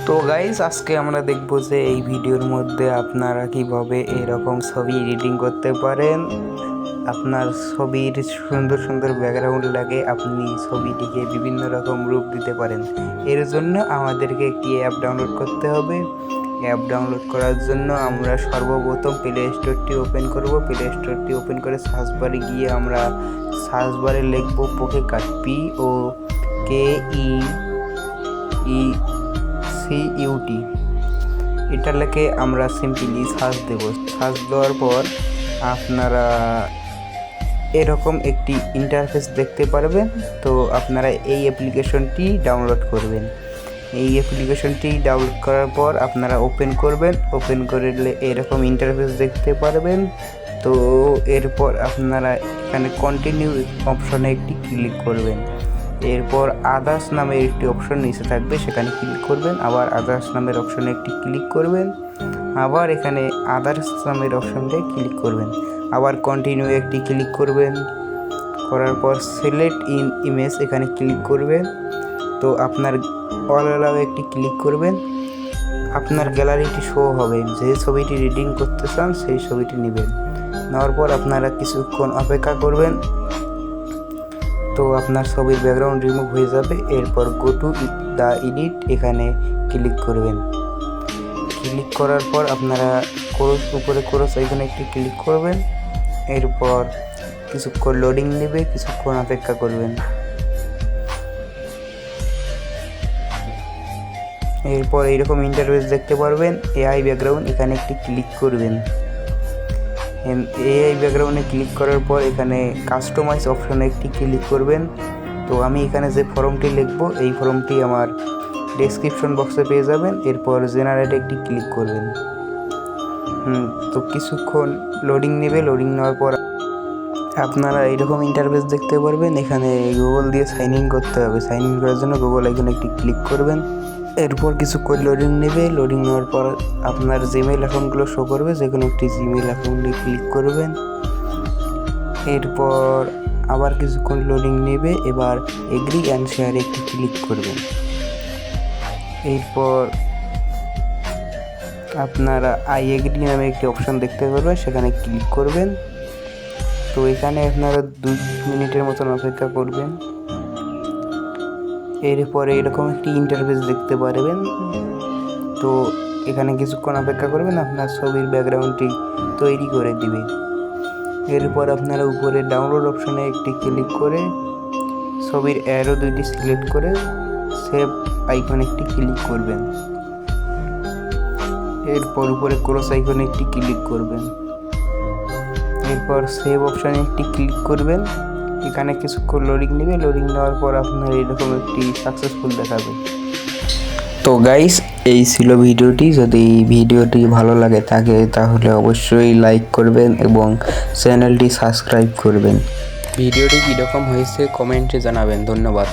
তো গাইস আজকে আমরা দেখব যে এই ভিডিওর মধ্যে আপনারা কিভাবে এরকম ছবি এডিটিং করতে পারেন। আপনার ছবির সুন্দর সুন্দর ব্যাকগ্রাউন্ড লাগে আপনি ছবিটিকে বিভিন্ন রকম রূপ দিতে পারেন। এর জন্য আমাদেরকে একটি অ্যাপ ডাউনলোড করতে হবে। অ্যাপ ডাউনলোড করার জন্য আমরা সর্বপ্রথম প্লে স্টোরটি ওপেন করব। প্লে স্টোরটি ওপেন করে সার্চ বারে গিয়ে আমরা সার্চ বারে লিখব পোকেকাট, POKECUT। এটা লিখে আমরা সিম্পলি সার্চ দেব। সার্চ দেওয়ার পর আপনারা এরকম একটি ইন্টারফেস দেখতে পারবেন। তো আপনারা এই অ্যাপ্লিকেশনটি ডাউনলোড করবেন। এই অ্যাপ্লিকেশনটি ডাউনলোড করার পর আপনারা ওপেন করবেন। ওপেন করলে এরকম ইন্টারফেস দেখতে পারবেন। তো এরপর আপনারা এখানে কন্টিনিউ অপশনে একটি ক্লিক করবেন। এরপর আদার্স নামের একটি অপশন নিচে থাকবে, সেখানে ক্লিক করবেন। আবার আদার্স নামের অপশনে একটি ক্লিক করবেন। আবার এখানে আদার্স নামের অপশনটায় ক্লিক করবেন। আবার কন্টিনিউ একটি ক্লিক করবেন। করার পর সিলেক্ট ইন ইমেজ এখানে ক্লিক করবেন। তো আপনার অল অ্যালাউ একটি ক্লিক করবেন। আপনার গ্যালারিটি শো হবে, যে ছবিটি এডিটিং করতে চান সেই ছবিটি নেবেন। নেওয়ার পর আপনারা কিছুক্ষণ অপেক্ষা করবেন। তো আপনার ছবির ব্যাকগ্রাউন্ড রিমুভ হয়ে যাবে। এরপর গো টু দ্য এডিট এখানে ক্লিক করবেন। ক্লিক করার পর আপনারা উপরে ক্রস এখানে একটি ক্লিক করবেন। এরপর কিছুক্ষণ লোডিং নেবে, কিছুক্ষণ অপেক্ষা করবেন। এরপর এইরকম ইন্টারফেস দেখতে পারবেন। এআই ব্যাকগ্রাউন্ড এখানে একটি ক্লিক করবেন। এআই ব্যাকগ্রাউন্ডে ক্লিক করার পর এখানে কাস্টমাইজ অপশনে একটি ক্লিক করবেন। তো আমি এখানে যে ফর্মটি লিখব এই ফর্মটি আমার ডেসক্রিপশন বক্সে পেয়ে যাবেন। এরপর জেনারেটে একটি ক্লিক করবেন। তো কিছুক্ষণ লোডিং নেবে। লোডিং নেওয়ার পর আপনারা এইরকম ইন্টারফেস দেখতে পারবেন। এখানে গুগল দিয়ে সাইন ইন করতে হবে। সাইন ইন করার জন্য গুগল আইকনে একটি ক্লিক করবেন। এরপর কিছুক্ষণ লোডিং নেবে। লোডিং নেওয়ার পর আপনার জিমেইল অ্যাকাউন্টগুলো শো করবে, যে কোনো একটি জিমেইল অ্যাকাউন্টে ক্লিক করবেন। এরপর আবার কিছুক্ষণ লোডিং নেবে। এবার এগ্রি অ্যান্ড শেয়ারে একটি ক্লিক করবেন। এরপর আপনারা আই এগ্রি নামে একটি অপশন দেখতে পারবেন, সেখানে ক্লিক করবেন। তো এখানে আপনারা 2 মিনিটের মতন অপেক্ষা করবেন। এরপরে এরকম একটি ইন্টারফেস দেখতে পারবেন। তো এখানে কিছুক্ষণ অপেক্ষা করবেন, আপনার ছবির ব্যাকগ্রাউন্ডটি তৈরি করে দিবে। এরপর আপনারা উপরে ডাউনলোড অপশনে একটি ক্লিক করে ছবির অ্যারো 2টি সিলেক্ট করে সেভ আইকনে একটি ক্লিক করবেন। এরপর উপরে ক্রস আইকনে একটি ক্লিক করবেন। এরপর সেভ অপশনে একটি ক্লিক করবেন। এখানে কিছুক্ষণ লোডিং নেবে। লোডিং নেওয়ার পর আপনার এরকম একটি সাকসেসফুল দেখাবে। তো গাইস এই ছিল ভিডিওটি। যদি ভিডিওটি ভালো লাগে থাকে তাহলে অবশ্যই লাইক করবেন এবং চ্যানেলটি সাবস্ক্রাইব করবেন। ভিডিওটি কীরকম হয়েছে কমেন্টে জানাবেন। ধন্যবাদ।